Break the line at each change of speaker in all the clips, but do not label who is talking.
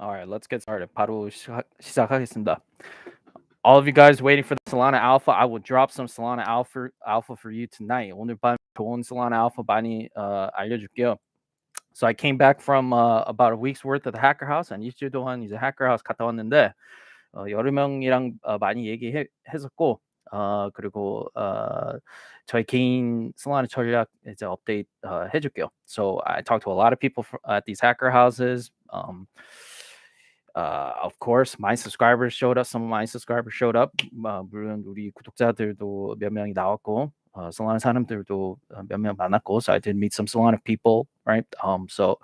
All right, let's get started. 바로 시작하겠습니다. All of you guys waiting for the Solana Alpha, I will drop some Solana Alpha for you tonight. 오늘 밤 좋은 Solana Alpha 많이 알려줄게요. So I came back from about a week's worth of the Hacker House. 한 일주일 동안 이제 Hacker House 갔다 왔는데 여러 명이랑 많이 얘기했었고 그리고 저희 개인 Solana 전략 이제 업데이트 해줄게요. So I talked to a lot of people at these Hacker Houses. Of course, my subscribers showed up. Some of my subscribers showed up. 물론 우리 구독자들도 몇 명이 나왔고, Solana 사람들도 몇 명 많았고. So I did meet some Solana people, right? So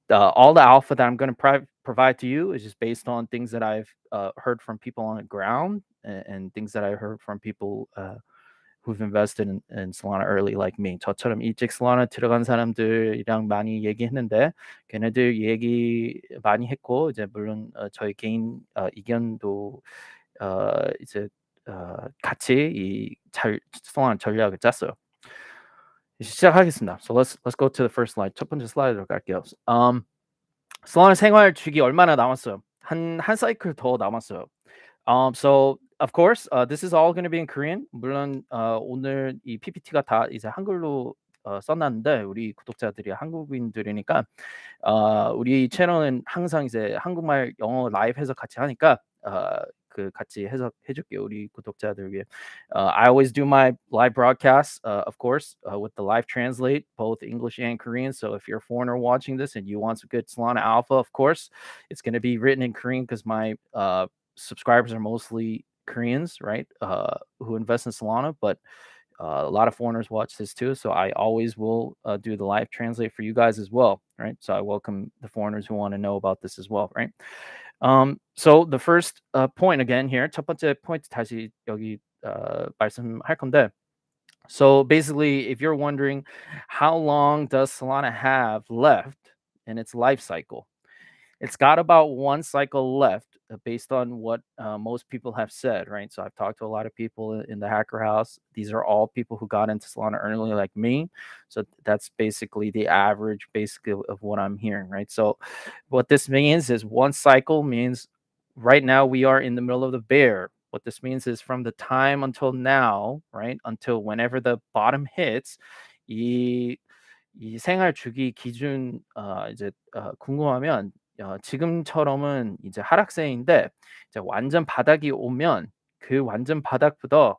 all the alpha that I'm going to provide to you is just based on things that I've heard from people on the ground and things that I heard from people who've invested in Solana early like me. 저처럼 일찍 Solana 들어간 사람들이랑 많이 얘기했는데 걔네들 얘기 많이 했고 이제 물론 저희 개인 의견도 이제 같이 Solana 전략을 짰어요. 시작하겠습니다. So let's go to the first slide. 첫 번째 슬라이드로 갈게요. Solana 생활 주기 얼마나 남았어요? 한 사이클 더 남았어요. So of course, this is all going to be in Korean. 물론 오늘 이 PPT가 다 이제 한글로 써놨는데 우리 구독자들이 한국인들이니까 우리 채널은 항상 이제 한국말, 영어 라이브해서 같이 하니까 그 같이 해석해줄게요 우리 구독자들 위해. I always do my live broadcasts, of course, with the live translate, both English and Korean. So if you're a foreigner watching this and you want some good Solana Alpha, of course, it's going to be written in Korean because my subscribers are mostly Koreans, right? Who invest in Solana, but a lot of foreigners watch this too. So I always will do the live translate for you guys as well, right? So I welcome the foreigners who want to know about this as well, right? So the first point again here, 첫 번째 포인트 다시 여기 말씀할 건데. So basically, if you're wondering how long does Solana have left in its life cycle, it's got about one cycle left based on what most people have said, right? So I've talked to a lot of people in the Hacker House. These are all people who got into Solana early like me. So that's basically the average basically of what I'm hearing, right? So what this means is one cycle means right now we are in the middle of the bear. What this means is from the time until now, right? Until whenever the bottom hits, 이 생활 주기 기준 이제 궁금하면 지금처럼은 이제 하락세인데 이제 완전 바닥이 오면 그 완전 바닥부터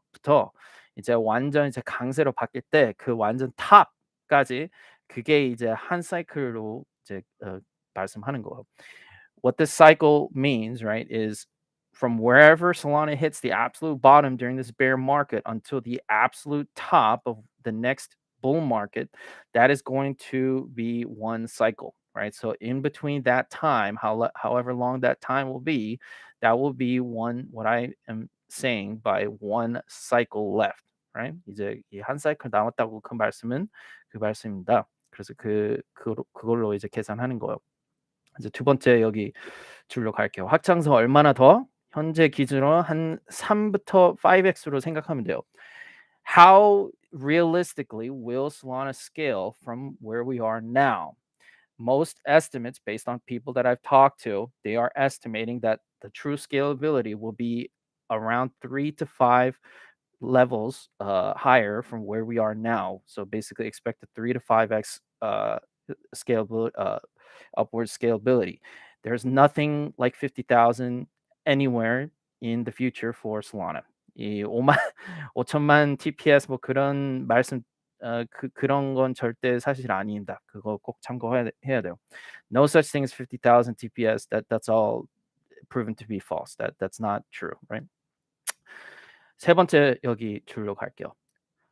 이제 완전 이제 강세로 바뀔 때 그 완전 탑까지 그게 이제 한 사이클로 이제 말씀하는 거예요. What this cycle means, right, is from wherever Solana hits the absolute bottom during this bear market until the absolute top of the next bull market, that is going to be one cycle, right? So in between that time, however long that time will be, that will be one, what I am saying by one cycle left, right? 이제 한 사이클 남았다고 그 말씀은 그 말씀입니다. 그래서 그걸로 이제 계산하는 거예요. 이제 두 번째 여기 줄로 갈게요. 확장성 얼마나 더? 현재 기준으로 한 3부터 5x로 생각하면 돼요. How realistically will Solana scale from where we are now? Most estimates, based on people that I've talked to, they are estimating that the true scalability will be around 3 to 5 levels higher from where we are now. So basically expect a 3 to 5x scalability, upward scalability. There's nothing like 50,000 anywhere in the future for Solana. 이 5천만 TPS 뭐 그런 말씀 그런 건 절대 사실 아닙니다. 그거 꼭 참고해야 돼요. No such thing as 50,000 TPS. That's all proven to be false. That's not true, right? 세 번째 여기 줄로 갈게요.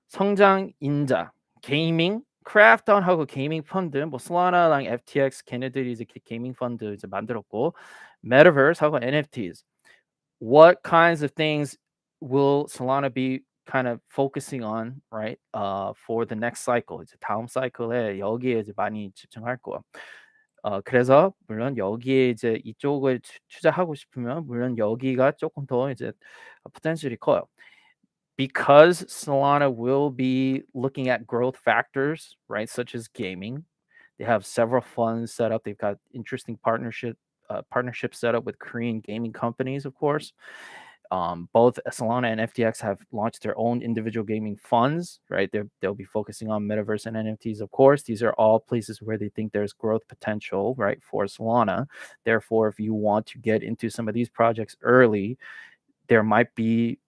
성장 인자, 게이밍, 크래프톤하고 게이밍 펀드, 뭐 솔라나랑 FTX 걔네들이 이제 게이밍 펀드 이제 만들었고, Metaverse하고 NFTs. What kinds of things will Solana be kind of focusing on, right? For the next cycle. 이제 다음 사이클에 여기에 이제 많이 집중할 거야. 그래서 물론 여기에 이제 이쪽을 투자하고 싶으면 물론 여기가 조금 더 이제 포텐셜이 커요. Because Solana will be looking at growth factors, right, such as gaming. They have several funds set up. They've got interesting partnership partnership set up with Korean gaming companies, of course. Both Solana and FTX have launched their own individual gaming funds, right? They'll be focusing on metaverse and NFTs, of course. These are all places where they think there's growth potential, right, for Solana. Therefore, if you want to get into some of these projects early, there might be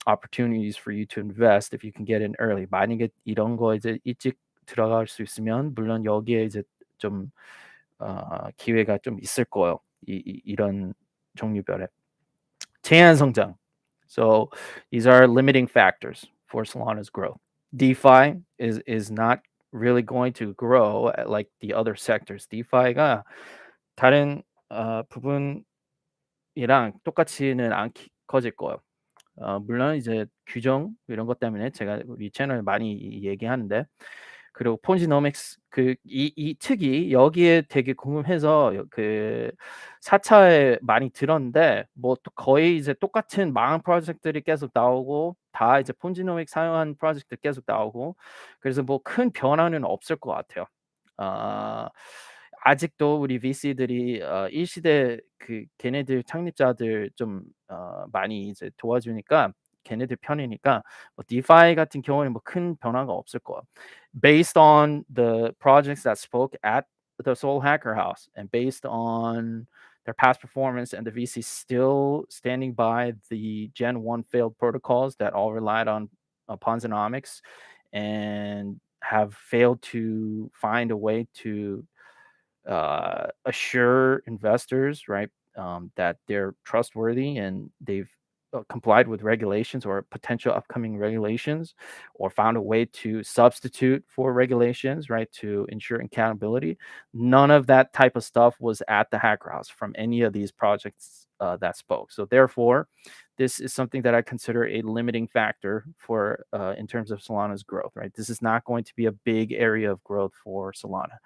opportunities for you to invest if you can get in early. 만약에 이런 거 이제 일찍 들어갈 수 있으면 물론 여기에 이제 좀 기회가 좀 있을 거예요. 이런 종류별의 제한 성장. So these are limiting factors for Solana's growth. DeFi is not really going to grow like the other sectors. DeFi가 다른 부분이랑 똑같이는 안 커질 거예요. 물론 이제 규정 이런 것 때문에 제가 우리 채널에 많이 얘기하는데, 그리고 폰지노믹스 이 특이 여기에 되게 궁금해서 그 4차에 많이 들었는데 뭐 또 거의 이제 똑같은 망한 프로젝트들이 계속 나오고 다 이제 폰지노믹 사용한 프로젝트 계속 나오고, 그래서 뭐 큰 변화는 없을 것 같아요. 아직도 우리 VC들이 일시대 걔네들 창립자들 좀 많이 이제 도와주니까 걔네들 편이니까 뭐 DeFi 같은 경우는 뭐 큰 변화가 없을 거야. Based on the projects that spoke at the Seoul Hacker House and based on their past performance and the VC still standing by the Gen 1 failed protocols that all relied on Ponzonomics and have failed to find a way to assure investors, right, that they're trustworthy and they've complied with regulations or potential upcoming regulations, or found a way to substitute for regulations, right, to ensure accountability. None of that type of stuff was at the Hacker House from any of these projects that spoke. So therefore, this is something that I consider a limiting factor for in terms of Solana's growth, right? This is not going to be a big area of growth for Solana.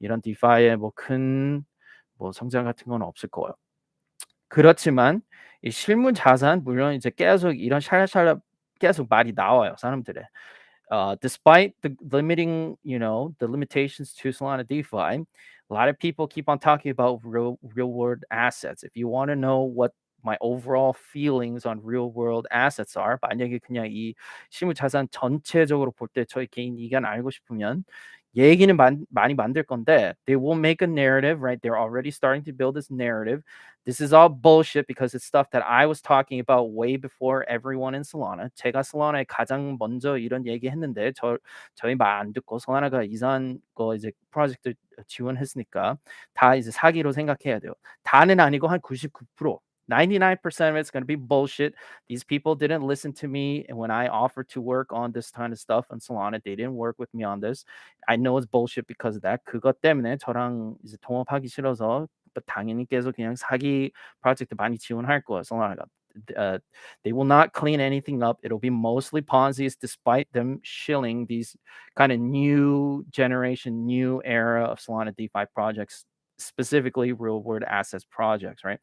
이런 DeFi의 큰 성장 같은 건 없을 거예요. 그렇지만 이 실물 자산 물론 이제 계속 이런 샬샬 계속 말이 나와요, 사람들의. Despite the limiting, the limitations to Solana DeFi, a lot of people keep on talking about real world assets. If you want to know what my overall feelings on real world assets are, 만약에 그냥 이 실물 자산 전체적으로 볼 때 저희 개인 의견 알고 싶으면 얘기는 많이 만들 건데, they will make a narrative, right? They're already starting to build this narrative. This is all bullshit because it's stuff that I was talking about way before everyone in Solana. 제가 Solana에 가장 먼저 이런 얘기 했는데 저희 말 안 듣고 Solana가 이상한 거 이제 프로젝트 지원했으니까 다 이제 사기로 생각해야 돼요. 다는 아니고 한 99%. 99% of it's going to be bullshit. These people didn't listen to me, and when I offered to work on this kind of stuff on Solana, they didn't work with me on this. I know it's bullshit because of that. 그것 때문에 저랑 이제 동업하기 싫어서 당연히 계속 그냥 사기 프로젝트 많이 지원할 거예요, Solana가. They will not clean anything up. It'll be mostly Ponzi's, despite them shilling these kind of new generation, new era of Solana DeFi projects, specifically real world assets projects, right?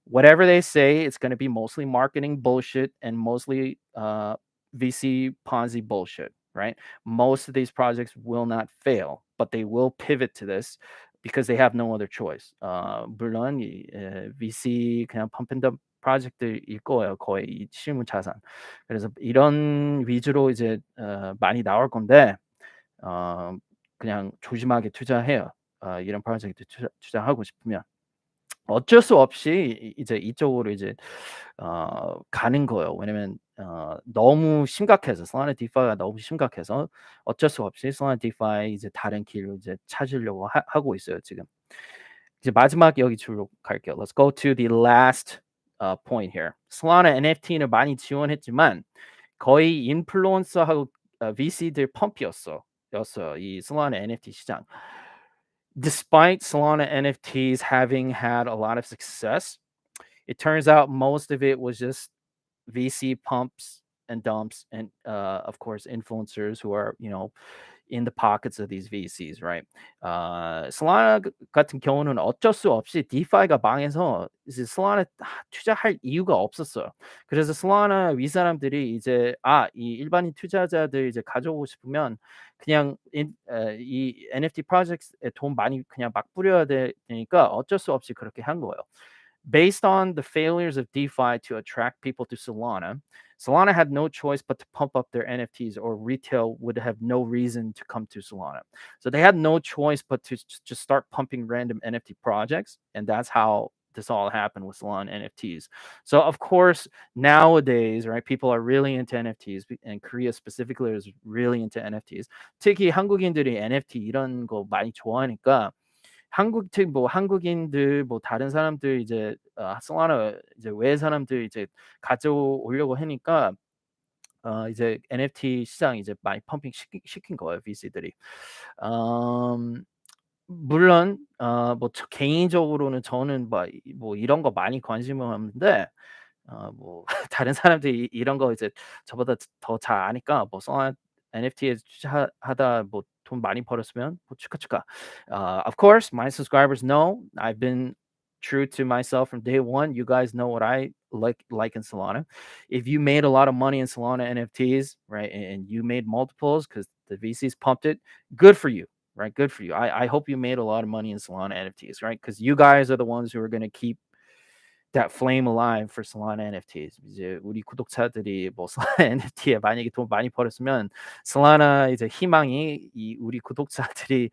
Whatever they say, it's going to be mostly marketing bullshit and mostly VC Ponzi bullshit, right? Most of these projects will not fail, but they will pivot to this because they have no other choice. 물론 VC 그냥 펌프앤덤 프로젝트일 거예요, 거의 이 실무 자산. 그래서 이런 위주로 이제 많이 나올 건데 그냥 조심하게 투자해요. 이런 프로젝트 투자하고 싶으면. 어쩔 수 없이 이제 이쪽으로 이제 가는 거예요. 왜냐면 너무 심각해서 Solana DeFi가 너무 심각해서 어쩔 수 없이 Solana DeFi 이제 다른 길로 이제 찾으려고 하고 있어요, 지금. 이제 마지막 여기 줄로 갈게요. Let's go to the last point here. Solana NFT는 많이 지원했지만 거의 인플루언서하고 VC들 펌프였어요. 이 Solana NFT 시장. Despite Solana NFTs having had a lot of success, it turns out most of it was just VC pumps and dumps, and of course influencers who are in the pockets of these VCs, right? Solana 같은 경우는 어쩔 수 없이 DeFi가 망해서 이제 솔라나에 투자할 이유가 없었어요. 그래서 솔라나 윗사람들이 이제 이 일반인 투자자들 이제 가져오고 싶으면 그냥 이 NFT 프로젝트에 돈 많이 그냥 막 뿌려야 되니까 어쩔 수 없이 그렇게 한 거예요. Based on the failures of DeFi to attract people to Solana, Solana had no choice but to pump up their NFTs, or retail would have no reason to come to Solana. So they had no choice but to just start pumping random NFT projects, and that's how this all happened with Solana NFTs. So of course nowadays, right, people are really into NFTs, and Korea specifically is really into NFTs. 특히 한국인들이 NFT 이런 거 많이 좋아하니까 한국인들 뭐 다른 사람들 이제 솔라나 이제 외 사람들 이제 가져오려고 하니까 이제 NFT 시장 이제 많이 펌핑 시킨 거예요, VC들이. 물론 뭐 개인적으로는 저는 뭐 이런 거 많이 관심은 없는데 뭐 다른 사람들이 이런 거 이제 저보다 더 잘 아니까 뭐 solana NFT에 투자하다 뭐 돈 많이 벌었으면 뭐 축하. Of course, my subscribers know I've been true to myself from day one. You guys know what I like in Solana. If you made a lot of money in Solana NFTs, right, and you made multiples because the VCs pumped it, good for you. Right, good for you. I hope you made a lot of money in Solana NFTs, right? Because you guys are the ones who are going to keep that flame alive for Solana NFTs. 이제 우리 구독자들이 뭐 Solana NFT에 만약에 돈 많이 벌었으면 Solana 이제 희망이 이 우리 구독자들이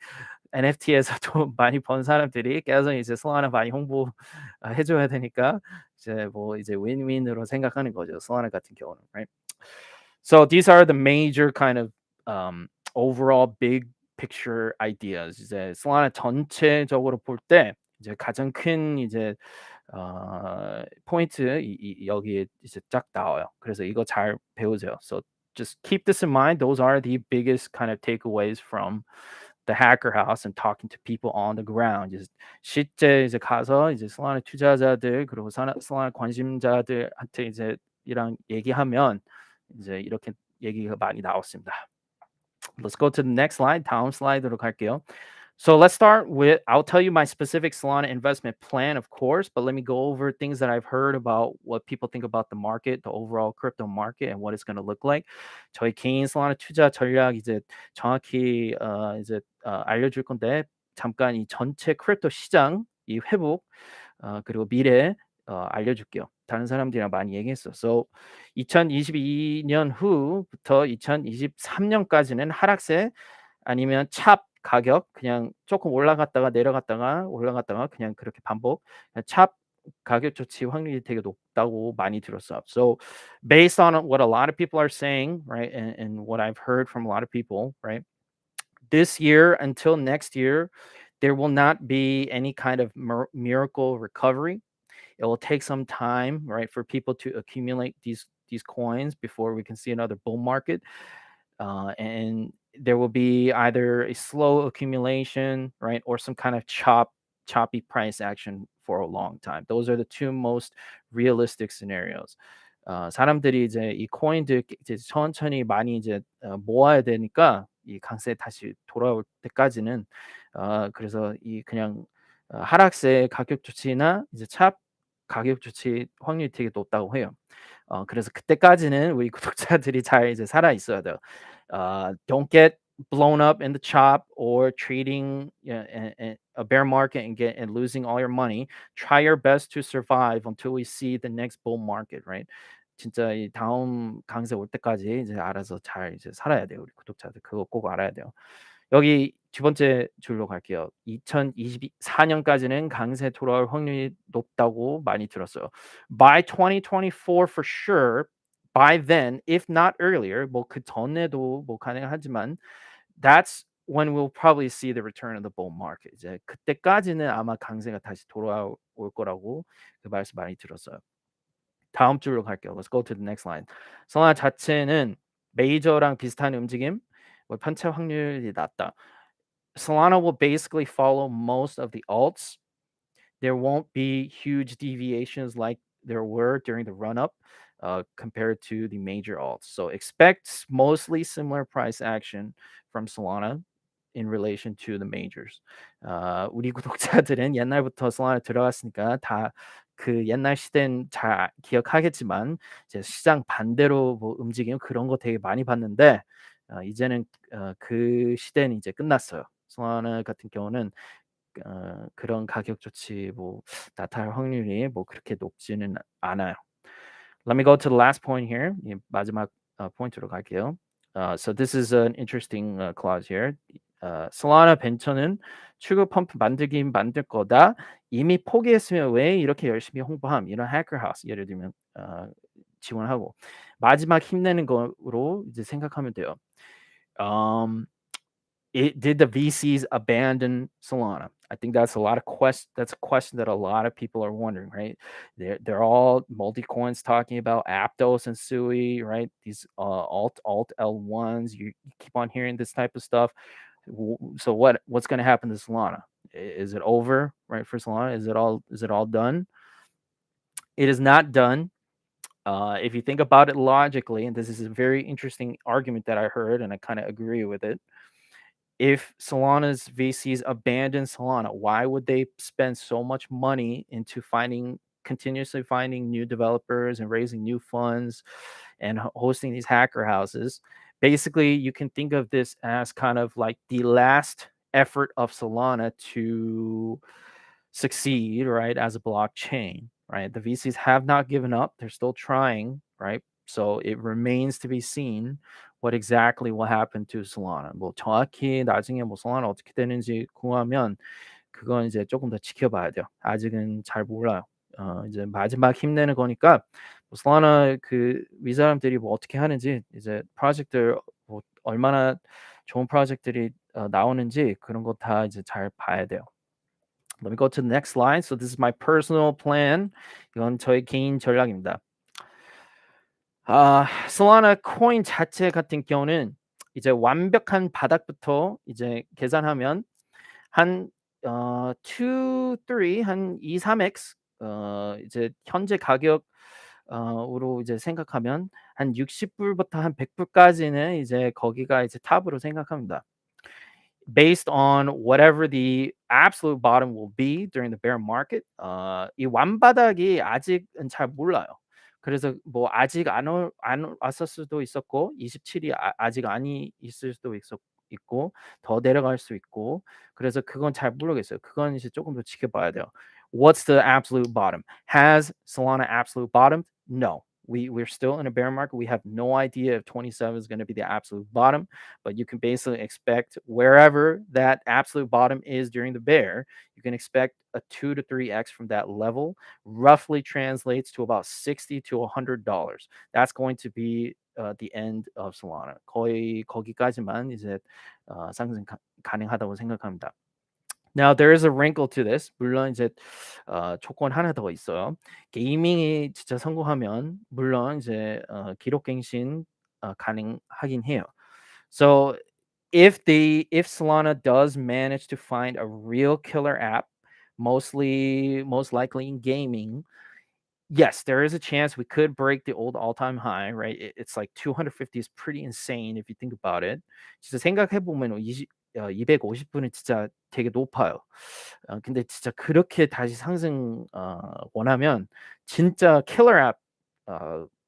NFT에서 돈 많이 번 사람들이 계속 이제 Solana 많이 홍보 해줘야 되니까 이제 뭐 이제 윈윈으로 생각하는 거죠. Solana 같은 경우는, right? So these are the major kind of overall big picture ideas. 이제 Solana 전체적으로 볼 때 이제 가장 큰 이제 포인트 여기에 이제 쫙 나와요. 그래서 이거 잘 배우세요. So just keep this in mind. Those are the biggest kind of takeaways from the hacker house and talking to people on the ground. 이제 실제 이제 가서 이제 솔라나 투자자들 그리고 솔라나 관심자들한테 이제 이랑 얘기하면 이제 이렇게 얘기가 많이 나왔습니다. Let's go to the next slide. 다음 슬라이드로 갈게요. So let's start with, I'll tell you my specific Solana investment plan, of course, but let me go over things that I've heard about what people think about the market, the overall crypto market, and what it's going to look like. 저희 개인 Solana 투자 전략 이제 정확히 이제 알려줄 건데 잠깐 이 전체 크립토 시장 이 회복 그리고 미래 알려줄게요. 다른 사람들이랑 많이 얘기했어. So 2022년 후부터 2023년까지는 하락세 아니면 찹 가격 그냥 조금 올라갔다가 올라갔다가 그냥 그렇게 반복. 찹 가격 조치 확률이 되게 높다고 많이 들었어요. So based on what a lot of people are saying, right, and what I've heard from a lot of people, right, this year until next year, there will not be any kind of miracle recovery. It will take some time, right, for people to accumulate these coins before we can see another bull market. And there will be either a slow accumulation, right, or some kind of choppy price action for a long time. Those are the two most realistic scenarios. 사람들이 이제 이 코인들 이제 천천히 많이 이제 모아야 되니까 이 강세 다시 돌아올 때까지는 그래서 이 그냥 하락세 가격 조치나 이제 찹 가격 조치 확률이 되게 높다고 해요. 그래서 그때까지는 우리 구독자들이 잘 이제 살아 있어야 돼요. Don't get blown up in the chop or trading a bear market and losing all your money. Try your best to survive until we see the next bull market, right? 진짜 이 다음 강세 올 때까지 이제 알아서 잘 이제 살아야 돼요, 우리 구독자들. 그거 꼭 알아야 돼요. 여기 두 번째 줄로 갈게요. 2024년까지는 강세 돌아올 확률이 높다고 많이 들었어요. By 2024 for sure. By then, if not earlier, 뭐 그 전에도 뭐 가능하지만 that's when we'll probably see the return of the bull market. 이제 그때까지는 아마 강세가 다시 돌아올 거라고 그 말씀 많이 들었어요. 다음 줄로 갈게요. Let's go to the next line. 솔라나 자체는 메이저랑 비슷한 움직임, 뭐 편차 확률이 낮다. Solana will basically follow most of the alts. There won't be huge deviations like there were during the run up. compared to the major alts. So expect mostly similar price action from Solana in relation to the majors. 우리 구독자들은 옛날부터 솔라나 들어갔으니까 다 그 옛날 시대는 잘 기억하겠지만 이제 시장 반대로 뭐 움직이는 그런 거 되게 많이 봤는데 이제는 그 시대는 이제 끝났어요. 솔라나 같은 경우는 그런 가격 조치 뭐 나타날 확률이 뭐 그렇게 높지는 않아요. Let me go to the last point here. 이 마지막 포인트로 갈게요. So this is an interesting clause here. 솔라나 벤처는 출구 펌프 만들긴 만들 거다. 이미 포기했으면 왜 이렇게 열심히 홍보함? 이런 해커하우스 예를 들면 지원하고 마지막 힘내는 거로 이제 생각하면 돼요. Did the VCs abandon Solana? I think that's that's a question that a lot of people are wondering, right? They're all multi coins talking about Aptos and Sui, right? These alt L1s. You keep on hearing this type of stuff. So what's going to happen to Solana? Is it over, right? For Solana, is it all done? It is not done. If you think about it logically, and this is a very interesting argument that I heard, and I kind of agree with it. If Solana's VCs abandon Solana, why would they spend so much money into continuously finding new developers and raising new funds and hosting these hacker houses? Basically, you can think of this as kind of like the last effort of Solana to succeed, right, as a blockchain, right? The VCs have not given up. They're still trying, right? So it remains to be seen what exactly will happen to Solana. 뭐 정확히 나중에 뭐 Solana 어떻게 되는지 궁금하면 그건 이제 조금 더 지켜봐야 돼요. 아직은 잘 몰라요. 이제 마지막 힘내는 거니까 뭐 Solana 그 윗사람들이 뭐 어떻게 하는지 이제 프로젝트들 뭐 얼마나 좋은 프로젝트들이 나오는지 그런 거 다 이제 잘 봐야 돼요. Let me go to the next slide. So this is my personal plan. 이건 저의 개인 전략입니다. 솔라나 코인 자체 같은 경우는 이제 완벽한 바닥부터 이제 계산하면 한 2, 3x 이제 현재 가격 으로 이제 생각하면 한 60불부터 한 100불까지는 이제 거기가 이제 탑으로 생각합니다. Based on whatever the absolute bottom will be during the bear market, 이 완바닥이 아직은 잘 몰라요. 그래서 뭐 아직 안 왔을 수도 있었고 27이 아직 아니 있을 수도 있고 더 내려갈 수 있고 그래서 그건 잘 모르겠어요. 그건 이제 조금 더 지켜봐야 돼요. What's the absolute bottom? Has Solana absolute bottomed? No. We're still in a bear market. We have no idea if 27 is going to be the absolute bottom, but you can basically expect wherever that absolute bottom is during the bear, you can expect a 2 to 3x from that level. Roughly translates to about $60 to $100. That's going to be the end of Solana. 거의 거기까지만 이제 상승 가능하다고 생각합니다. Now there is a wrinkle to this. 물론 이제 조건 하나 더 있어요. 게이밍이 진짜 성공하면 물론 이제 기록갱신 가능하긴 해요. So if Solana does manage to find a real killer app, most likely in gaming, yes, there is a chance we could break the old all-time high, right? It's like 250 is pretty insane if you think about it. 진짜 생각해 보면 250분은 진짜 되게 높아요. 근데 진짜 그렇게 다시 상승 원하면 진짜 킬러 앱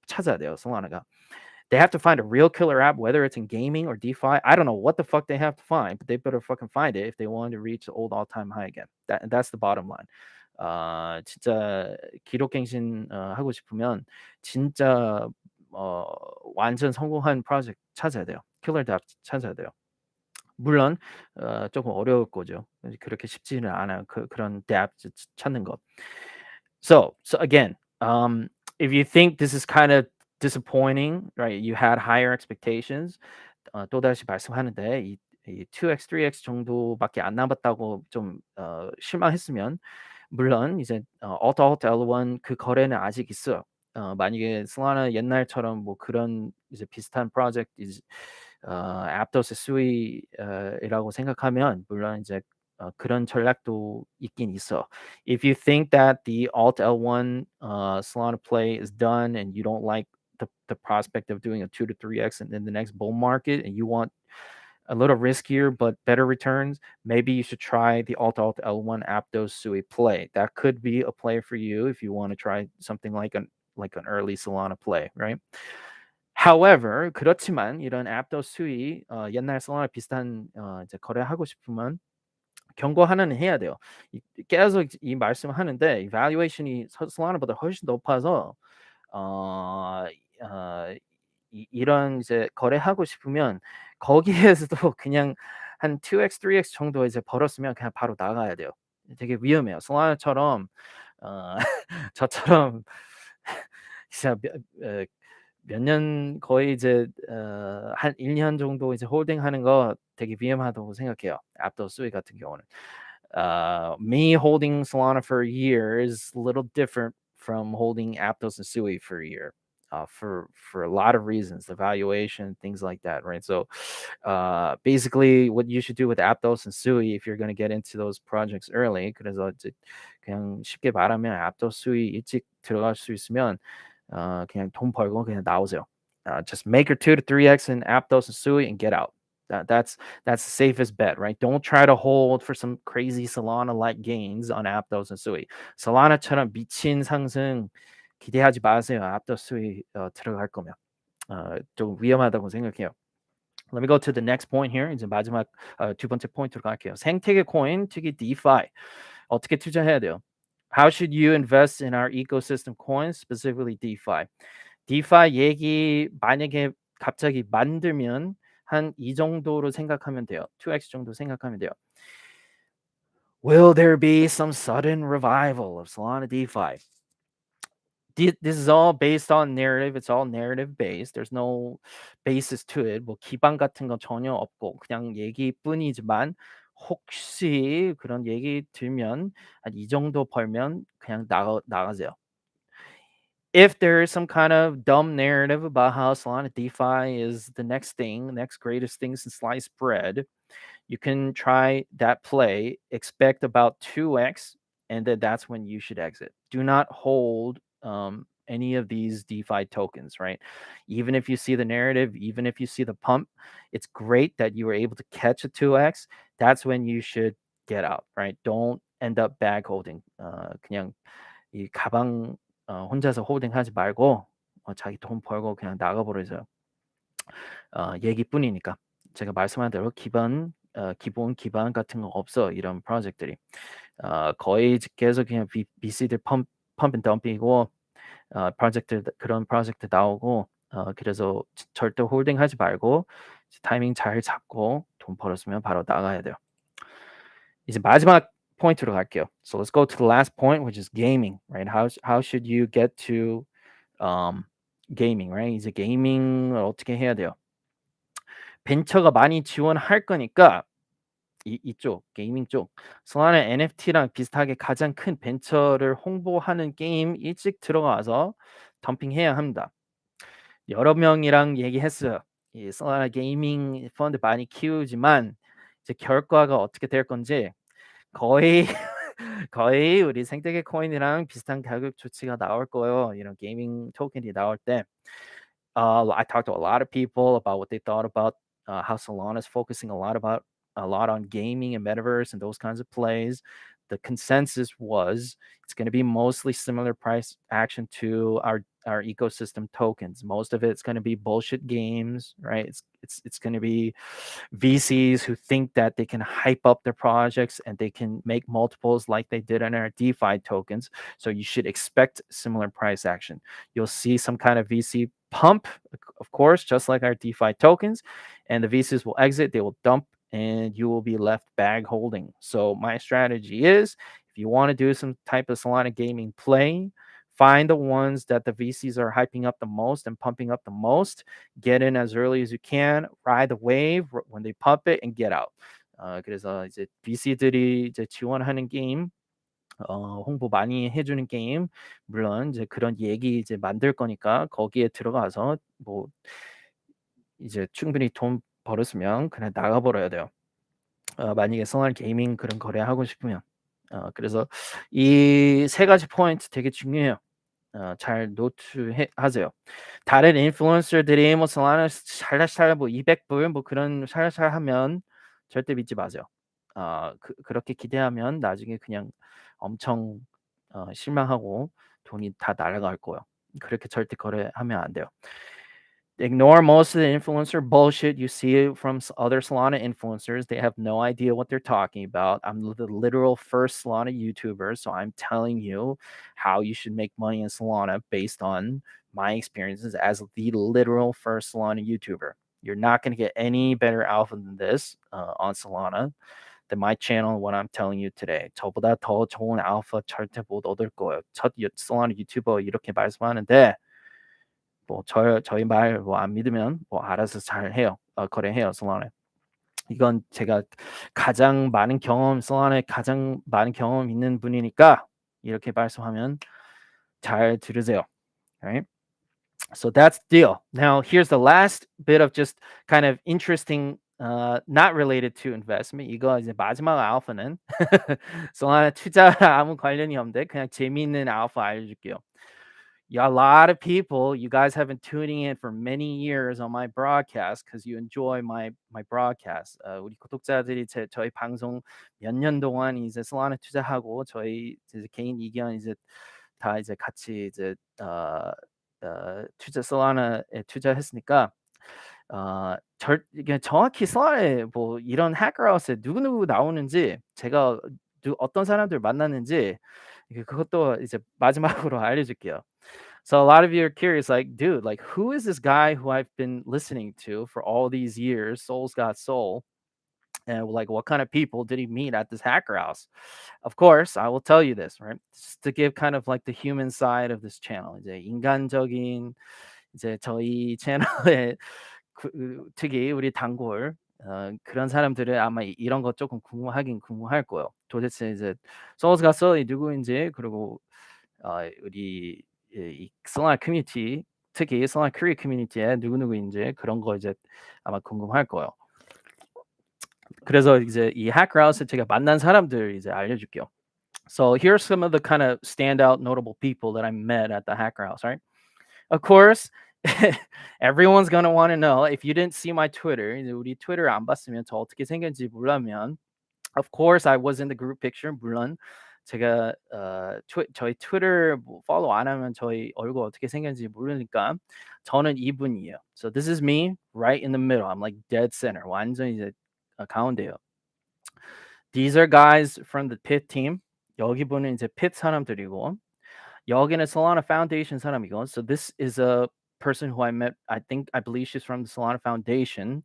찾아야 돼요, 솔라나가. They have to find a real killer app, whether it's in gaming or DeFi. I don't know what the fuck they have to find, but they better fucking find it if they want to reach the old all-time high again. That's the bottom line. 진짜 기록갱신 하고 싶으면 진짜 완전 성공한 프로젝트 찾아야 돼요. 킬러 앱 찾아야 돼요. 물론 조금 어려울 거죠. 그렇게 쉽지는 않아요. 그런 앱 찾는 거. So again, if you think this is kind of disappointing, right? You had higher expectations. 또다시 말씀하는데 이 2x, 3x 정도밖에 안 남았다고 좀 실망했으면 물론 이제 alt L1 그 거래는 아직 있어요. 만약에 솔라나 옛날처럼 뭐 그런 이제 비슷한 프로젝트 aptos 수위라고 생각하면 물론 이제 그런 전략도 있긴 있어. If you think that the Alt L1 Solana play is done and you don't like the prospect of doing a 2 to 3x in the next bull market and you want a little riskier but better returns, maybe you should try the Alt L1 Aptos Sui play. That could be a play for you if you want to try something like an early Solana play, right? However, 그렇지만 이런 Aptos Sui 옛날 Solana 비슷한 이제 거래하고 싶으면 경고 하나는 해야 돼요. 계속 이 말씀하는데 evaluation이 Solana보다 훨씬 높아서 어, 어, 이런 이제 거래하고 싶으면 거기에서도 그냥 한 2x, 3x 정도 이제 벌었으면 그냥 바로 나가야 돼요. 되게 위험해요. 솔라나처럼 저처럼 진짜 몇 년 거의 이제 한 1년 정도 이제 홀딩하는 거 되게 위험하다고 생각해요. 앞도 수익 같은 경우는. Me holding Solana for a year is a little different from holding Aptos and Sui for a year. For a lot of reasons, the valuation, things like that, right? So, basically, what you should do with Aptos and Sui if you're going to get into those projects early, 그래서 이제 그냥 쉽게 말하면 Aptos, Sui 일찍 들어갈 수 있으면 그냥 돈 벌고 그냥 나오세요. Just make your 2 to 3x in Aptos and Sui and get out. That's the safest bet, right? Don't try to hold for some crazy Solana-like gains on Aptos and Sui. Solana처럼 미친 상승 기대하지 마세요. Aptos Sui 들어갈 거면 좀 위험하다고 생각해요. Let me go to the next point here. 이제 마지막 두 번째 포인트로 갈게요. 생태계 코인, 특히 DeFi 어떻게 투자해야 돼요? How should you invest in our ecosystem coins, specifically DeFi? DeFi 얘기 만약에 갑자기 만들면 한 이 정도로 생각하면 돼요. 2x 정도 생각하면 돼요. Will there be some sudden revival of Solana DeFi? This is all based on narrative. It's all narrative based. There's no basis to it. 뭐 기반 같은 건 전혀 없고 그냥 얘기뿐이지만 혹시 그런 얘기 들면 한 이 정도 벌면 그냥 나가세요. If there is some kind of dumb narrative about how Solana DeFi is the next thing, next greatest thing since sliced bread, you can try that play, expect about 2x, and then that's when you should exit. Do not hold any of these DeFi tokens, right? Even if you see the narrative, even if you see the pump, it's great that you were able to catch a 2x. That's when you should get out, right? Don't end up bag holding. 그냥 이 가방 혼자서 홀딩하지 말고 자기 돈 벌고 그냥 나가버리세요. 얘기뿐이니까. 제가 말씀한 대로 기본 기반 같은 거 없어 이런 프로젝트들이. 거의 계속 그냥 VC들 펌프 앤 덤핑이고 프로젝트 그런 프로젝트 나오고 그래서 절대 홀딩하지 말고 타이밍 잘 잡고 돈 벌었으면 바로 나가야 돼요. 이제 마지막 포인트로 갈게요. So let's go to the last point, which is gaming, right? How should you get to gaming, right? 이제 게이밍을 어떻게 해야 돼요? 벤처가 많이 지원할 거니까 이쪽 게이밍 쪽 솔라나 NFT랑 비슷하게 가장 큰 벤처를 홍보하는 게임 일찍 들어가서 덤핑해야 합니다. 여러 명이랑 얘기했어요. 이 솔라나 게이밍 펀드 많이 키우지만 이제 결과가 어떻게 될 건지 거의 거의 우리 생태계 코인이랑 비슷한 가격 조치가 나올 거예요. 이런 게이밍 토큰이 나올 때. I talked to a lot of people about what they thought about how Solana is focusing a lot on gaming and metaverse and those kinds of plays. The consensus was it's going to be mostly similar price action to our ecosystem tokens. Most of it's going to be bullshit games, right? It's going to be VCs who think that they can hype up their projects and they can make multiples like they did on our DeFi tokens. So you should expect similar price action. You'll see some kind of VC pump, of course, just like our DeFi tokens, and the VCs will exit, they will dump, and you will be left bag holding. So my strategy is if you want to do some type of Solana gaming play, find the ones that the VCs are hyping up the most and pumping up the most. Get in as early as you can, ride the wave when they pump it, and get out. 그래서 이제 VC들이 이제 지원하는 게임, 홍보 많이 해주는 게임, 물론 이제 그런 얘기 이제 만들 거니까 거기에 들어가서 뭐 이제 충분히 돈 벌었으면 그냥 나가버려야 돼요. 만약에 Solana 게이밍 그런 거래하고 싶으면. 그래서 이 세 가지 포인트 되게 중요해요. 잘 하세요. 다른 인플루언서들이 뭐 Solana 샬라샬라 뭐 200불 뭐 그런 샬라샬라 하면 절대 믿지 마세요. 그렇게 기대하면 나중에 그냥 엄청 실망하고 돈이 다 날아갈 거예요. 그렇게 절대 거래하면 안 돼요. Ignore most of the influencer bullshit you see from other Solana influencers. They have no idea what they're talking about. I'm the literal first Solana YouTuber, so I'm telling you how you should make money in Solana based on my experiences as the literal first Solana YouTuber. You're not going to get any better alpha than this on Solana than my channel and what I'm telling you today. 저보다 더 좋은 알파 절대 못 얻을 거예요. 첫 Solana 유튜버 이렇게 말씀하는데 뭐 저희 말 뭐 안 믿으면 뭐 알아서 잘 해요. 거래해요, Solana. 이건 제가 가장 많은 Solana에 가장 많은 경험 있는 분이니까 이렇게 말씀하면 잘 들으세요. Right? So that's the deal. Now here's the last bit of just kind of interesting not related to investment. 이거 이제 마지막 알파는 Solana 투자랑 아무 관련이 없는데 그냥 재미있는 알파 알려줄게요. Yeah, a lot of people, you guys have been tuning in for many years on my broadcast because you enjoy my broadcast. 우리 구독자들이 저희 방송 몇 년 동안 이제 솔라나 투자하고 저희 이제 개인 의견 이제 다 이제 같이 이제 솔라나에 투자했으니까 이게 정확히 솔라나에 뭐 이런 해커하우스에 누구누구 나오는지 제가 어떤 사람들 만났는지 그것도 이제 마지막으로 알려줄게요. So a lot of you are curious, like, dude, like, who is this guy who I've been listening to for all these years? Soul's Got Soul. And like, what kind of people did he meet at this hacker house? Of course, I will tell you this, right? Just to give kind of like the human side of this channel. 이제 인간적인 이제 저희 채널의 특히 우리 단골 그런 사람들은 아마 이런 거 조금 궁금할 거예요. 도대체 이제 Soul's Got Soul이 누구인지 그리고 우리 이 솔라나 커뮤니티 특히 솔라나 코리아 커뮤니티에 누구누구인지 그런 거 이제 아마 궁금할 거예요. 그래서 이제 이 해커하우스 제가 만난 사람들 이제 알려줄게요. So here are some of the kind of standout notable people that I met at the hacker house, right? Of course, everyone's gonna want to know if you didn't see my Twitter. 이제 우리 트위터 안 봤으면 저 어떻게 생겼는지 몰라면 Of course, I was in the group picture. 물론 제가 저희 트위터 뭐 팔로우 안 하면 저희 얼굴 어떻게 생겼는지 모르니까 저는 이분이에요. So this is me right in the middle. I'm like dead center. 완전 이제 가운데요. These are guys from the pit team. 여기 분은 이제 pit 사람들이고 여기는 Solana Foundation 사람이고. So this is a person who I met. I believe she's from the Solana Foundation.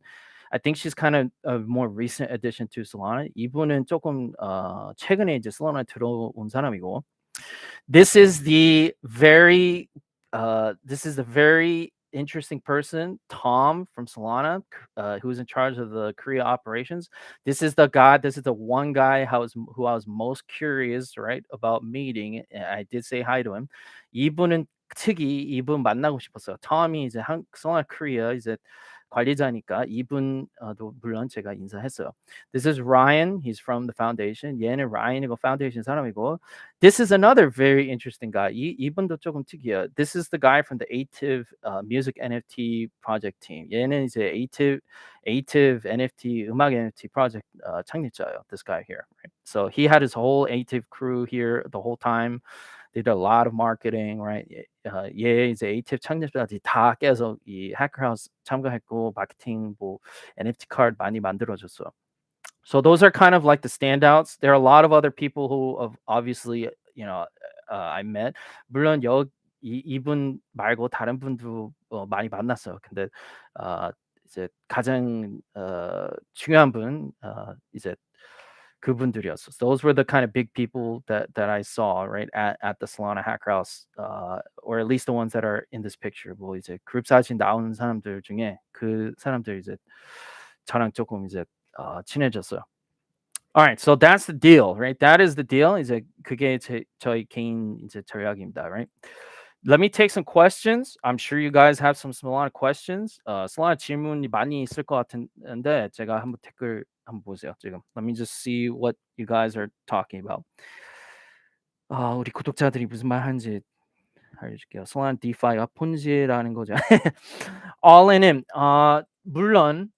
I think she's kind of a more recent addition to Solana. 이분은 조금 최근에 이제 Solana 들어온 사람이고. This is the very interesting person, Tom from Solana, who's in charge of the Korea operations. This is the one guy who I was most curious, right, about meeting. I did say hi to him. 이분 만나고 싶었어요. Tom이 이제 Solana Korea 이제 관리자니까 이분도 물론 제가 인사했어요. This is Ryan. He's from the foundation. 얘는 Ryan이고 foundation 사람이고. This is another very interesting guy. 이분도 조금 특이해요. This is the guy from the Ative music NFT project team. 얘는 이제 Ative NFT 음악 NFT project 창립자예요. This guy here. Right? So he had his whole Ative crew here the whole time. They did a lot of marketing, right? 얘 이제 Ative 창립자들이 다 깨서 이 해커하우스 참가했고 마케팅 뭐 NFT card 많이 만들어줬어요. So those are kind of like the standouts. There are a lot of other people who have obviously, I met. 물론 이분 말고 다른 분도 많이 만났어요. 근데 이제 가장 중요한 분 이제 그분들이었어. Those were the kind of big people that I saw right at the Solana Hacker House, or at least the ones that are in this picture. 뭐 이제 그룹 사진 나오는 사람들 중에 그 사람들 이제 저랑 조금 이제 친해졌어요. Alright, so that's the deal, right? That is the deal. 이제 그게 저희 개인 이제 전략입니다, right? Let me take some questions. I'm sure you guys have some Solana questions. Solana 질문이 많이 있을 것 같은데 제가 한번 댓글 한번 보세요. 지금. Let me just see what you guys are talking about. 우리 구독자들이 무슨 말 하는지 알려줄게요. Solana DeFi가 폰지라는 거죠. All in은 물론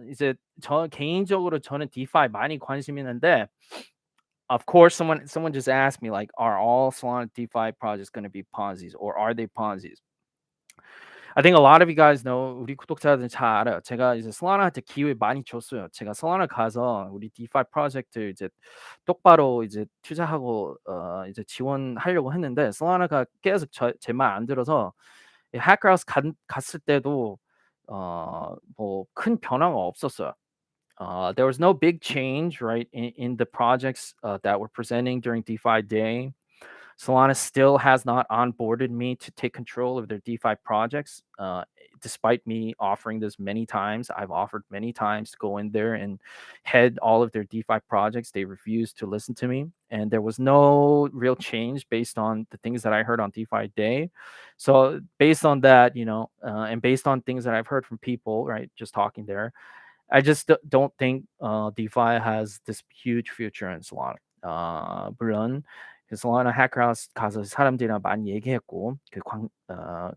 이제 저 개인적으로 저는 DeFi 많이 관심 있는데 of course someone just asked me like are all Solana DeFi projects going to be Ponzi's or are they Ponzi's? I think a lot of you guys know 우리 구독자들은 잘 알아요. 제가 이제 솔라나한테 기회 많이 줬어요. 제가 솔라나 가서 우리 DeFi 프로젝트 이제 똑바로 이제 투자하고 이제 지원하려고 했는데 솔라나가 계속 제 말 안 들어서 해커하우스 갔을 때도 뭐 큰 변화가 없었어요. There was no big change, right, in the projects that were presenting during DeFi Day. Solana still has not onboarded me to take control of their DeFi projects, despite me offering this many times. I've offered many times to go in there and head all of their DeFi projects. They refused to listen to me, and there was no real change based on the things that I heard on DeFi Day. So based on that, and based on things that I've heard from people, right, just talking there, I just don't think DeFi has this huge future in Solana. 물론 그 솔라나 해커하우스 가서 사람들이랑 많이 얘기했고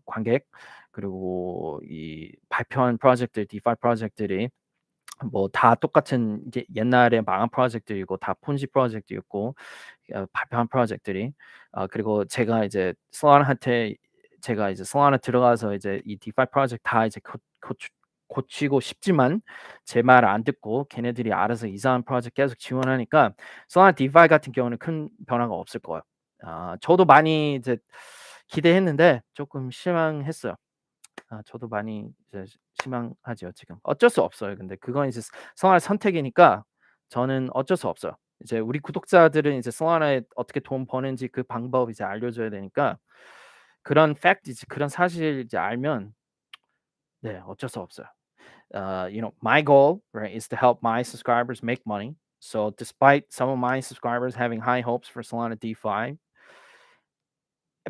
관객 그리고 이 발표한 프로젝트 디파이 프로젝트들이 뭐 다 똑같은 이제 옛날에 망한 프로젝트이고 다 폰지 프로젝트였고 발표한 프로젝트들이 그리고 제가 이제 솔라나한테 제가 이제 솔라나 들어가서 이제 이 디파이 프로젝트 다 이제 고치고 싶지만 제 말 안 듣고 걔네들이 알아서 이상한 프로젝트 계속 지원하니까 솔라나 디파이 같은 경우는 큰 변화가 없을 거예요. 저도 많이 이제 기대했는데 조금 실망했어요. 저도 많이 이제 실망하죠 지금. 어쩔 수 없어요. 근데 그건 이제 솔라나 선택이니까 저는 어쩔 수 없어요. 이제 우리 구독자들은 이제 솔라나에 어떻게 돈 버는지 그 방법 이제 알려줘야 되니까 그런 팩트 이제 그런 사실 이제 알면 네 어쩔 수 없어요. My goal, right, is to help my subscribers make money. So, despite some of my subscribers having high hopes for Solana DeFi,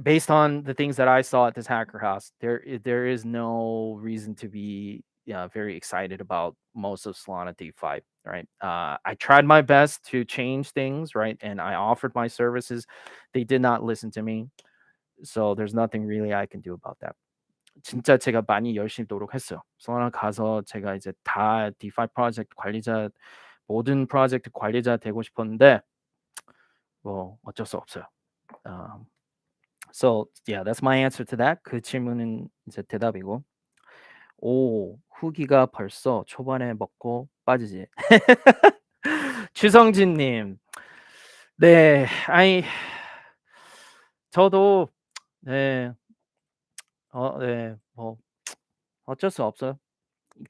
based on the things that I saw at this hacker house, there is no reason to be very excited about most of Solana DeFi. Right, I tried my best to change things, right, and I offered my services. They did not listen to me, so there's nothing really I can do about that. 진짜 제가 많이 열심히 노력했어요. 솔라나 가서 제가 이제 다 디파이 프로젝트 관리자 모든 프로젝트 관리자 되고 싶었는데 뭐 어쩔 수 없어요. So yeah, that's my answer to that. 그 질문은 이제 대답이고. 오, 후기가 벌써 초반에 먹고 빠지지. 추성진님, 네, 아니 저도 네, 네, 뭐 어쩔 수 없어요.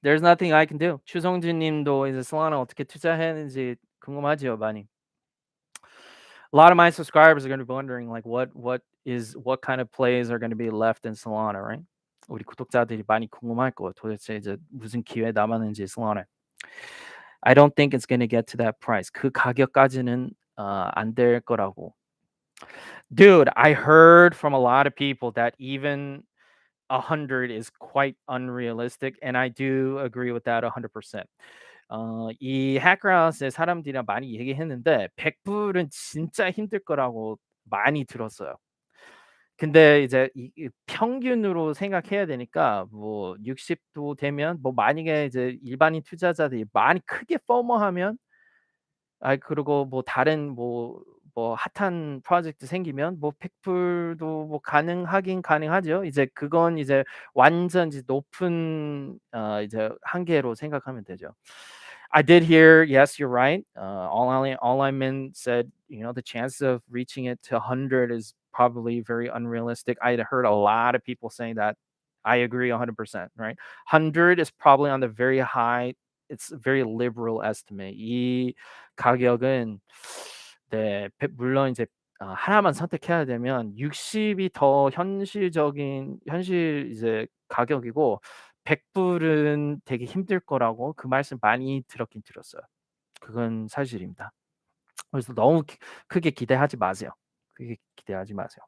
There's nothing I can do. 추성진 님도 이제 솔라나 어떻게 투자했는지 궁금하지요, 많이. A lot of my subscribers are going to be wondering like what kind of plays are going to be left in Solana, right? 우리 구독자들이 많이 궁금할 거예요. 도대체 이제 무슨 기회 남았는지 Solana. I don't think it's going to get to that price. 그 가격까지는 안 될 거라고. Dude, I heard from a lot of people that even 100 is quite unrealistic, and I do agree with that 100%. 이 해커하우스의 사람들이랑 많이 얘기했는데 100불은 진짜 힘들 거라고 많이 들었어요. 근데 이제 이 평균으로 생각해야 되니까 뭐 60도 되면 뭐 만약에 이제 일반인 투자자들이 많이 크게 포머하면 그리고 뭐 다른 뭐 핫한 프로젝트 생기면 뭐 100불도 뭐 가능하긴 가능하죠. 이제 그건 이제 완전 이제 높은 이제 한계로 생각하면 되죠. I did hear, yes, you're right. All I meant said, the chance of reaching it to 100 is probably very unrealistic. I heard a lot of people saying that. I agree 100%, right? 100 is probably on the very high. It's a very liberal estimate. 이 가격은 네, 물론 이제 하나만 선택해야 되면 60이 더 현실 이제 가격이고 100불은 되게 힘들 거라고 그 말씀 많이 들었긴 들었어요. 그건 사실입니다. 그래서 너무 크게 기대하지 마세요. 크게 기대하지 마세요.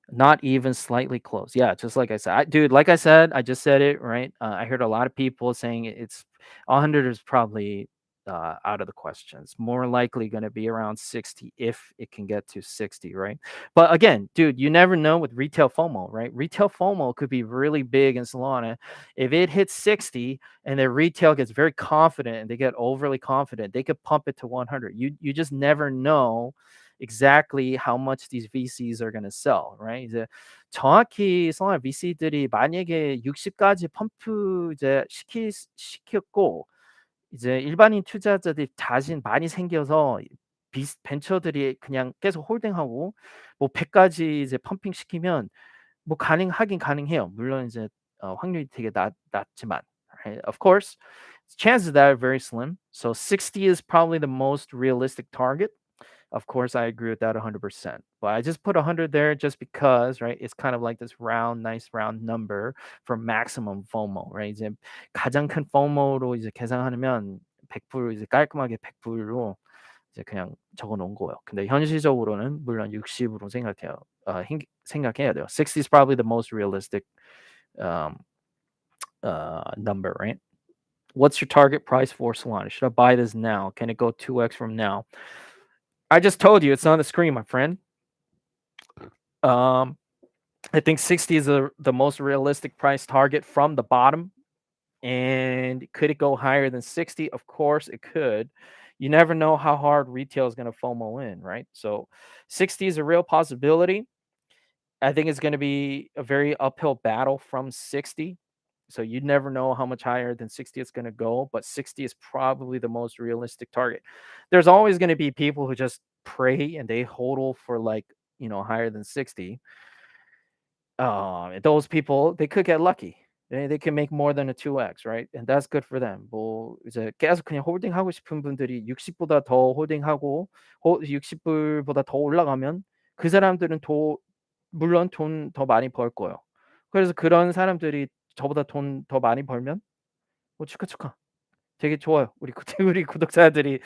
Not even slightly close. Yeah, just like I said. Dude, like I said, I just said it, right? I heard a lot of people saying it's 100 is probably out of the question. It's more likely going to be around 60 if it can get to 60, right? But again, dude, you never know with retail FOMO, right? Retail FOMO could be really big in Solana. If it hits 60 and their retail gets very confident and they get overly confident, they could pump it to 100. You just never know exactly how much these VCs are going to sell, right? 이제 정확히 성할 VC들이 만약에 60까지 펌프 이제 시켰고 이제 일반인 투자자들이 자신 많이 생겨서 벤처들이 그냥 계속 홀딩하고 뭐 100까지 이제 펌핑 시키면 뭐 가능하긴 가능해요. 물론 이제 확률이 되게 낮지만, right? Of course, chances of that are very slim. So 60 is probably the most realistic target. Of course, I agree with that 100%. But I just put 100 there just because, right? It's kind of like this round, nice round number for maximum FOMO, right? 이제 가장 큰 FOMO로 이제 계산하면 100% 이제 깔끔하게 100%로 이제 그냥 적어 놓은 거예요. 근데 현실적으로는 물론 60으로 생각해요. 생각해야 돼요. 60 is probably the most realistic um, number, right? What's your target price for Solana? Should I buy this now? Can it go 2x from now? I just told you it's on the screen, my friend. I think 60 is the most realistic price target from the bottom. And could it go higher than 60? Of course it could. You never know how hard retail is going to FOMO in, right? So 60 is a real possibility. I think it's going to be a very uphill battle from 60. So you never know how much higher than 60 it's going to go, but 60 is probably the most realistic target. There's always going to be people who just pray and they hodl for like, higher than 60. Those people, they could get lucky. They can make more than a 2x, right? And that's good for them. 뭐 이제 계속 그냥 홀딩하고 싶은 분들이 60보다 더 홀딩하고 60불보다 더 올라가면 그 사람들은 물론 돈 더 많이 벌 거예요. 그래서 그런 사람들이 저보다 돈 더 많이 벌면 뭐 축하. 되게 좋아요. 우리 구독자들이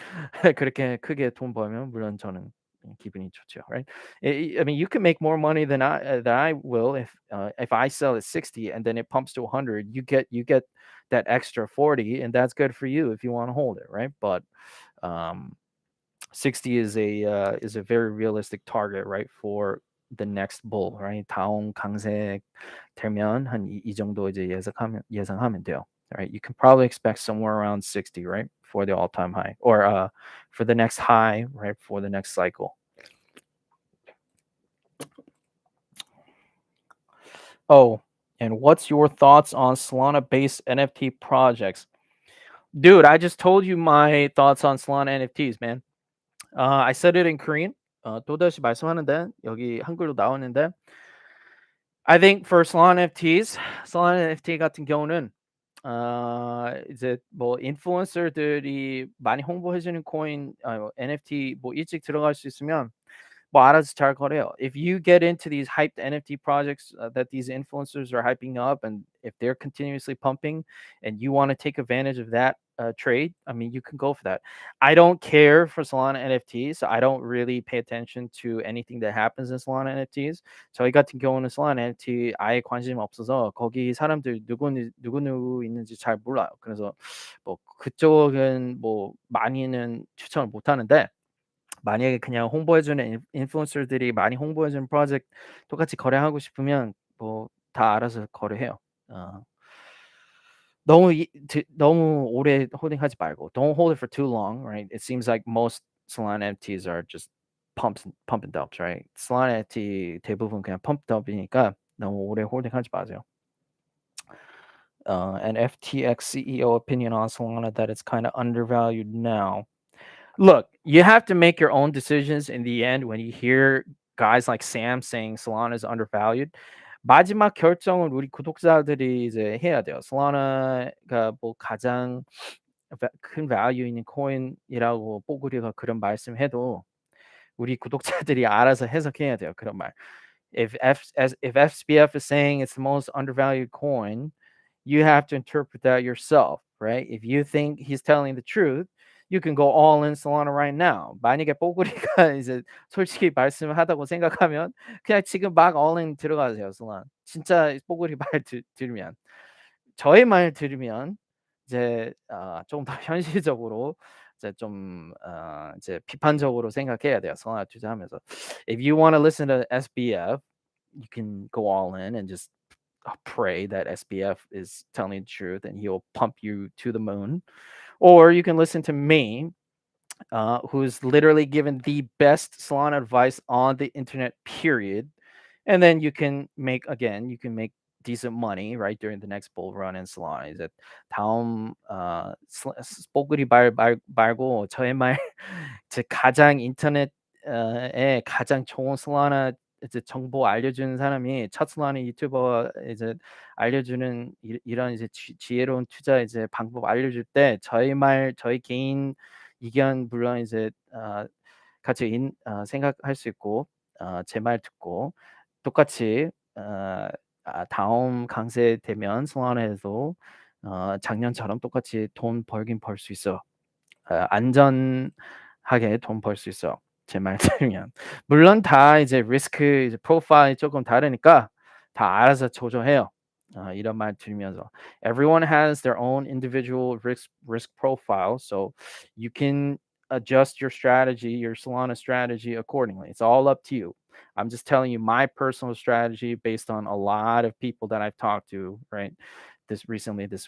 그렇게 크게 돈 벌면 물론 저는 기분이 좋죠, right? I mean, you can make more money than I will if I sell at 60 and then it pumps to 100. You get that extra 40, and that's good for you if you want to hold it, right? But um, 60 is a very realistic target, right, for the next bull, right? 다음 강세 되면 한 이 정도 이제 예상하면 돼요. Right? You can probably expect somewhere around 60, right, for the all-time high, or for the next high, right, for the next cycle. Oh, and what's your thoughts on Solana-based NFT projects? Dude, I just told you my thoughts on Solana NFTs, man. I said it in Korean. 또다시 말씀하는데 여기 한글로 나오는데 I think for Solana NFTs, Solana NFT 같은 경우는 이제 뭐 인플루언서들이 많이 홍보해 주는 코인 NFT 뭐 일찍 들어갈 수 있으면 뭐 알아서 잘 거래요. If you get into these hyped NFT projects that these influencers are hyping up, and if they're continuously pumping, and you want to take advantage of that trade, I mean, you can go for that. I don't care for Solana NFTs, so I don't really pay attention to anything that happens in Solana NFTs. 저희 같은 경우는 Solana NFT 아예 관심 없어서 거기 사람들 누구 있는지 잘 몰라요. 그래서 뭐 그쪽은 뭐 많이는 추천을 못 하는데. 만약에 그냥 홍보해주는 인플루언서들이 많이 홍보해주는 프로젝트 똑같이 거래하고 싶으면 뭐 다 알아서 거래해요. 너무 오래 홀딩하지 말고 don't hold it for too long, right? It seems like most Solana NFTs are just pump and dumps, right? Solana NFT 대부분 그냥 pump dump이니까 너무 오래 홀딩하지 마세요. And FTX CEO opinion on Solana that it's kind of undervalued now. Look, you have to make your own decisions in the end when you hear guys like Sam saying Solana is undervalued. 마지막 결정은 우리 구독자들이 이제 해야 돼요. Solana가 뭐 가장 큰 value 있는 코인이라고 뽀글이가 그런 말씀해도 우리 구독자들이 알아서 해석해야 돼요. 그런 말. If SBF is saying it's the most undervalued coin, you have to interpret that yourself, right? If you think he's telling the truth, you can go all in Solana right now. 만약에 뽀글이가 이제 솔직히 말씀하다고 생각하면 그냥 지금 막 all in 들어가세요, Solana. 진짜 뽀글이 말 들으면. 저의 말 들으면 이제 좀 더 현실적으로 이제 좀 이제 비판적으로 생각해야 돼요. Solana 투자하면서. If you want to listen to SBF, you can go all in and just pray that SBF is telling the truth and he'll pump you to the moon. Or you can listen to me, who's literally given the best Solana advice on the internet, period. And then you can make decent money right during the next bull run in Solana. 이제 다음 뽀글이 말고 저의 말 제 가장 인터넷에 가장 좋은 Solana 이제 정보 알려주는 사람이 첫 Solana 유튜버 이제 알려주는 이런 이제 지혜로운 투자 이제 방법 알려줄 때 저희 개인 의견 물론 이제 같이 생각할 수 있고 제 말 듣고 똑같이 다음 강세 되면 Solana에도 작년처럼 똑같이 돈 벌긴 벌 수 있어. 안전하게 돈 벌 수 있어. 제 말 들으면. 물론 다 이제 리스크 이제 프로파일이 조금 다르니까 다 알아서 조정해요. 이런 말 들으면서. Everyone has their own individual risk profile, so you can adjust your strategy, your Solana strategy accordingly. It's all up to you. I'm just telling you my personal strategy based on a lot of people that I've talked to, right? This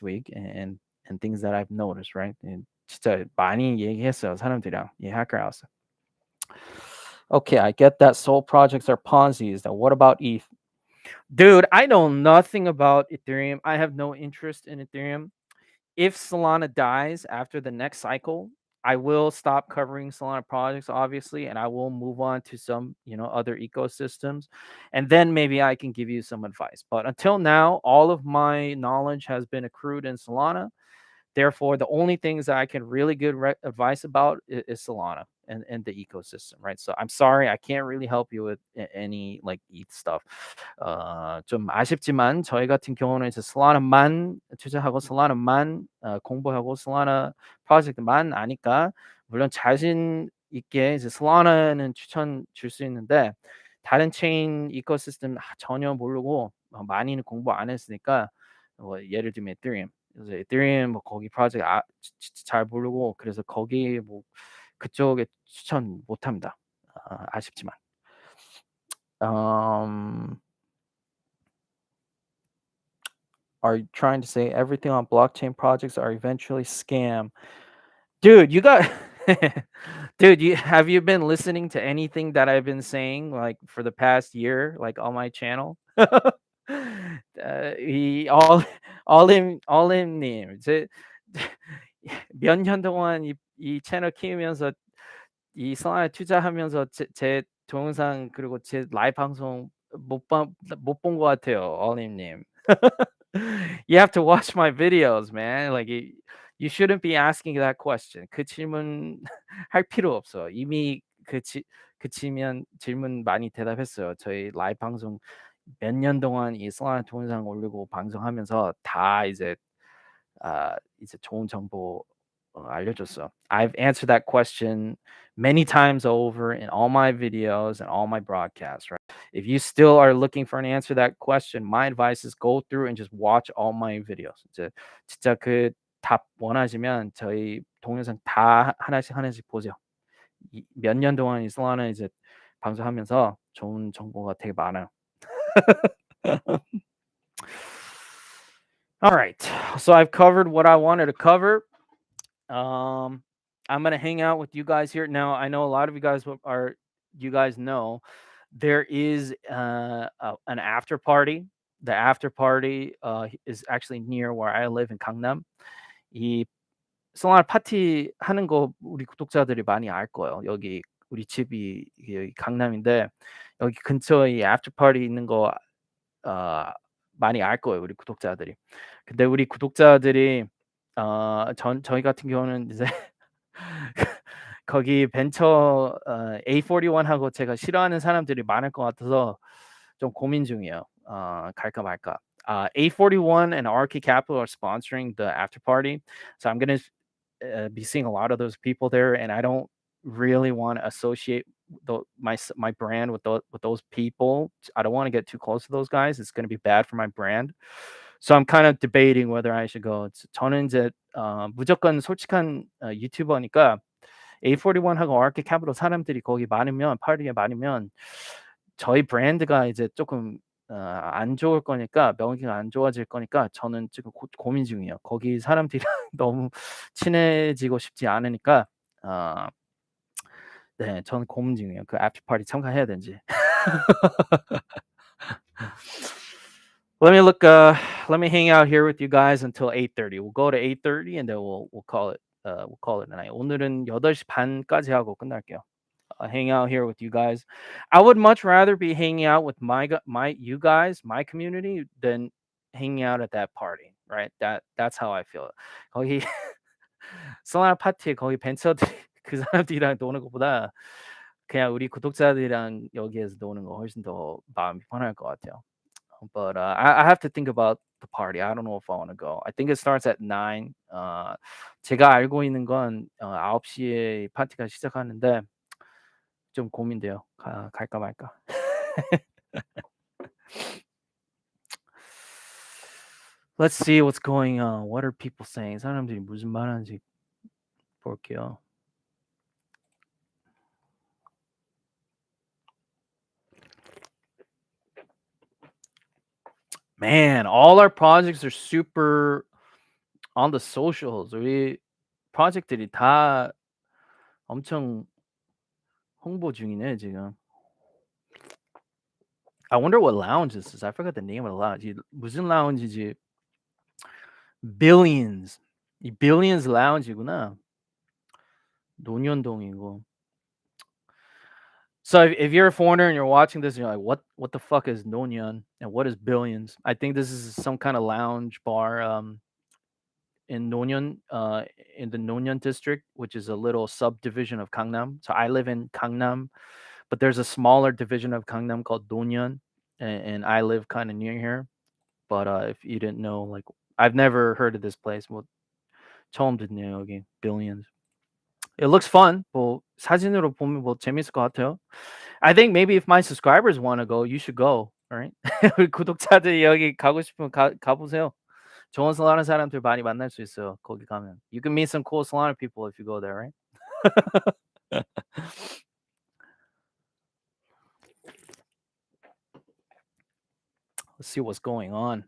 week and things that I've noticed, right? And 진짜 많이 얘기했어요, 사람들이랑. 이 Hacker House. Okay, I get that Sol projects are Ponzi's. Now, what about ETH? Dude, I know nothing about Ethereum. I have no interest in Ethereum. If Solana dies after the next cycle, I will stop covering Solana projects, obviously, and I will move on to some, other ecosystems, and then maybe I can give you some advice. But until now, all of my knowledge has been accrued in Solana. Therefore, the only things that I can really good advice about is Solana and the ecosystem, right? So I'm sorry, I can't really help you with any like ETH stuff. 좀 아쉽지만 저희 같은 경우는 이제 Solana만 투자하고 Solana만 공부하고 Solana 프로젝트만 아니까 물론 자신 있게 이제 Solana는 추천 줄 수 있는데 다른 체인 이코시스템 전혀 모르고 많이는 공부 안 했으니까 예를 들면 Ethereum. 그래서 에thereum 뭐 거기 프로젝트 진짜 잘 모르고 그래서 거기 뭐 그쪽에 추천 못합니다. 아쉽지만. Are you trying to say everything on blockchain projects are eventually scam? Dude, have you been listening to anything that I've been saying like for the past year, like on my channel? 이 all in 님, 몇 년 동안 이 채널 키우면서 이 Solana 투자하면서 제 동영상 그리고 제 라이브 방송 못 본 것 같아요, all-in-님. You have to watch my videos, man. Like you shouldn't be asking that question. 그 질문 할 필요 없어. 이미 질문 많이 대답했어요. 저희 라이브 방송 몇 년 동안 이 Solana 동영상 올리고 방송하면서 다 이제 좋은 정보 알려줬어. I've answered that question many times over in all my videos and all my broadcasts, right? If you still are looking for an answer to that question, my advice is go through and just watch all my videos. 진짜 그 답 원하시면 저희 동영상 다 하나씩 보세요. 몇 년 동안 이 Solana 이제 방송하면서 좋은 정보가 되게 많아요. All right, so I've covered what I wanted to cover. I'm gonna hang out with you guys here now. I know a lot of you guys know there is an after party. The after party is actually near where I live in Gangnam. 이 Solana 파티 하는 거 우리 구독자들이 많이 알 거예요. 여기 우리 집이 여기 강남인데 여기 근처에 이 after party 있는 거 많이 알 거예요, 우리 구독자들이. 근데 우리 구독자들이 저희 같은 경우는 이제 거기 벤처 A41하고 제가 싫어하는 사람들이 많을 것 같아서 좀 고민 중이에요. 갈까 말까. A41 and RK Capital are sponsoring the after party, so I'm gonna be seeing a lot of those people there, and I don't really want to associate my brand with those people. I don't want to get too close to those guys. It's going to be bad for my brand. So I'm kind of debating whether I should go. 저는 이제 무조건 솔직한 유튜버니까 A41하고 아르케 캐피탈 사람들이 거기 많으면 파티에 많으면 저희 브랜드가 이제 조금 안 좋을 거니까 명기가 안 좋아질 거니까 저는 지금 고민 중이에요. 거기 사람들이랑 너무 친해지고 싶지 않으니까 네, 저는 고민 중이에요. 그 애프터 파티 참가해야 되는지. Let me hang out here with you guys until 8:30. We'll go to 8:30 and then we'll call it a night. 오늘은 8시 반까지 하고 끝날게요. Hang out here with you guys. I would much rather be hanging out with you guys, my community, than hanging out at that party, right? That's how I feel. 거기 솔라나 파티에 거기 벤처들이 그 사람들이랑 노는 것보다 그냥 우리 구독자들이랑 여기에서 노는 거 훨씬 더 마음이 편할 것 같아요. But I have to think about the party. I don't know if I want to go. I think it starts at 9. 제가 알고 있는 건 9시에 파티가 시작하는데 좀 고민돼요. 갈까 말까. Let's see what's going on. What are people saying? 사람들이 무슨 말하는지 볼게요. Man, all our projects are super on the socials. 우리 프로젝트들이 다 엄청 홍보 중이네 지금. I wonder what lounge this is. I forgot the name of the lounge. 무슨 라운지지? Billions. 이 Billions 라운지구나. 논현동이고. So if you're a foreigner and you're watching this and you're like, what the fuck is Nonyeon and what is Billions? I think this is some kind of lounge bar in Nonyeon, in the Nonyeon district, which is a little subdivision of Gangnam. So I live in Gangnam, but there's a smaller division of Gangnam called Nonyeon, and I live kind of near here. But if you didn't know, like I've never heard of this place. 뭐 처음 듣네요 여기 Billions. It looks fun. 뭐 사진으로 보면 뭐 재밌을 것 같아요. I think maybe if my subscribers want to go, you should go. All right. 우리 구독자들이 여기 가고 싶으면 가보세요. 좋은 Solana 사람들 많이 만날 수 있어요. 거기 가면. You can meet some cool Solana people if you go there, right? Let's see what's going on.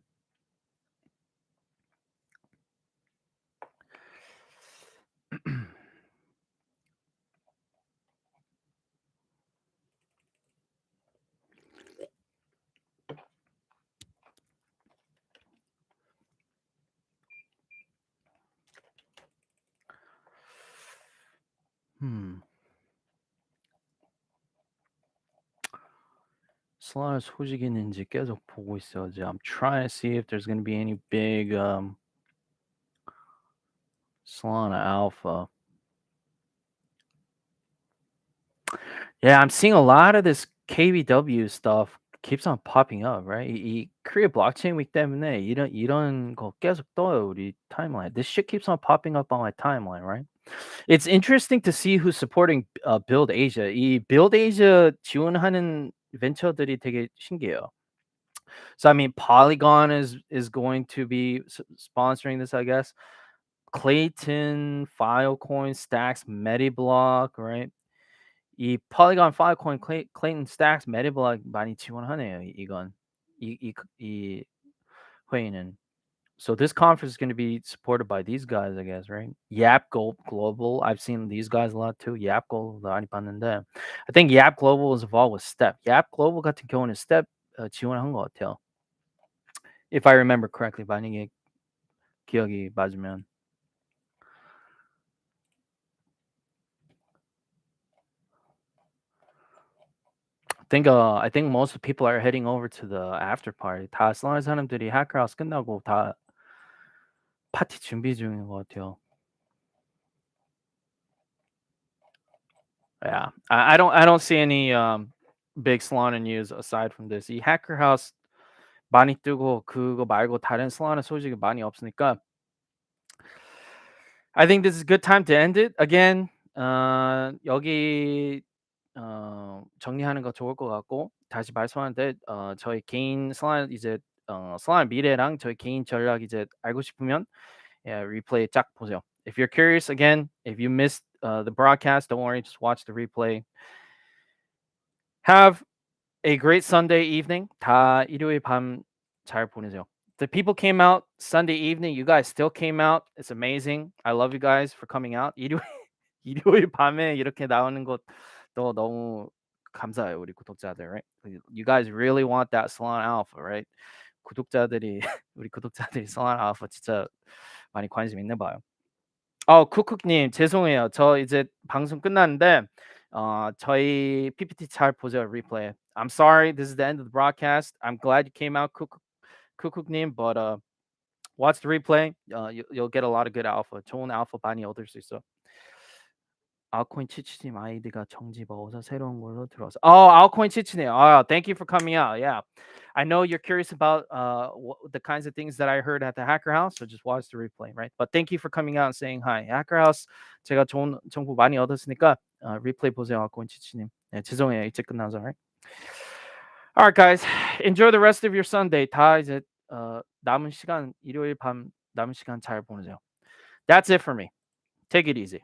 Solana 소식 있는지 계속 보고 있어요. I'm trying to see if there's going to be any big Solana alpha. Yeah, I'm seeing a lot of this KBW stuff keeps on popping up, right? 이 Korea Blockchain Week 때문에 이런 거 계속 떠요 우리 timeline. This shit keeps on popping up on my timeline, right? It's interesting to see who's supporting Build Asia. 이 Build Asia 지원하는 벤처들이 되게 신기해요. So I mean, Polygon is going to be sponsoring this, I guess. Clayton, Filecoin, Stacks, Mediblock, right? 이 Polygon, Filecoin, Clayton, Stacks, Mediblock 많이 지원하네요. 이건 이 회의는. So this conference is going to be supported by these guys, I guess, right? Yap Global. I've seen these guys a lot too. Yap Global 많이 봤는데, I think Yap Global is involved with Step. Yap Global 같은 경우는 Step 지원한 것 같아요. If I remember correctly, 만약에 기억이 맞으면. I think most people are heading over to the after party. 다 Solana 사람들이 Hacker House 끝나고 다 파티 준비 중인 것 같아요. Yeah, I don't see any big Solana news aside from this. 이 Hacker House 많이 뜨고 그거 말고 다른 Solana 소식이 많이 없으니까 I think this is a good time to end it. Again, 여기 정리하는 거 좋을 것 같고 다시 말씀하는데 저희 개인 슬라임 이제 슬라임 미래랑 저희 개인 전략 이제 알고 싶으면 replay 쫙 보세요. If you're curious, again, if you missed the broadcast, don't worry, just watch the replay. Have a great Sunday evening. 다 일요일 밤 잘 보내세요. The people came out Sunday evening. You guys still came out. It's amazing. I love you guys for coming out. 일요일 밤에 이렇게 나오는 것도 너무 감사해요, 우리 구독자들, right? You guys really want that Solana Alpha, right? 구독자들이 우리 구독자들이 Solana Alpha 진짜 많이 관심 있나 봐요. 쿡쿡님 죄송해요. 저 이제 방송 끝났는데 저희 PPT 잘 보세요, replay. I'm sorry, this is the end of the broadcast. I'm glad you came out, 쿡쿡님, but watch the replay. You'll get a lot of good alpha. 좋은 alpha 많이 얻을 수 있어. 아웃코인 치치님 아이디가 정지 먹어서 새로운 걸로 들어왔어. 아웃코인 치치네요. Thank you for coming out. Yeah, I know you're curious about the kinds of things that I heard at the Hacker House, so just watch the replay, right? But thank you for coming out and saying hi. Hacker House 제가 좋은 정보 많이 얻었으니까 replay 보세요, 아웃코인 치치님. 네, 죄송해요, 이제 끝나서. Right? Alright, guys, enjoy the rest of your Sunday. 다 이제 남은 시간 일요일 밤 남은 시간 잘 보내세요. That's it for me. Take it easy.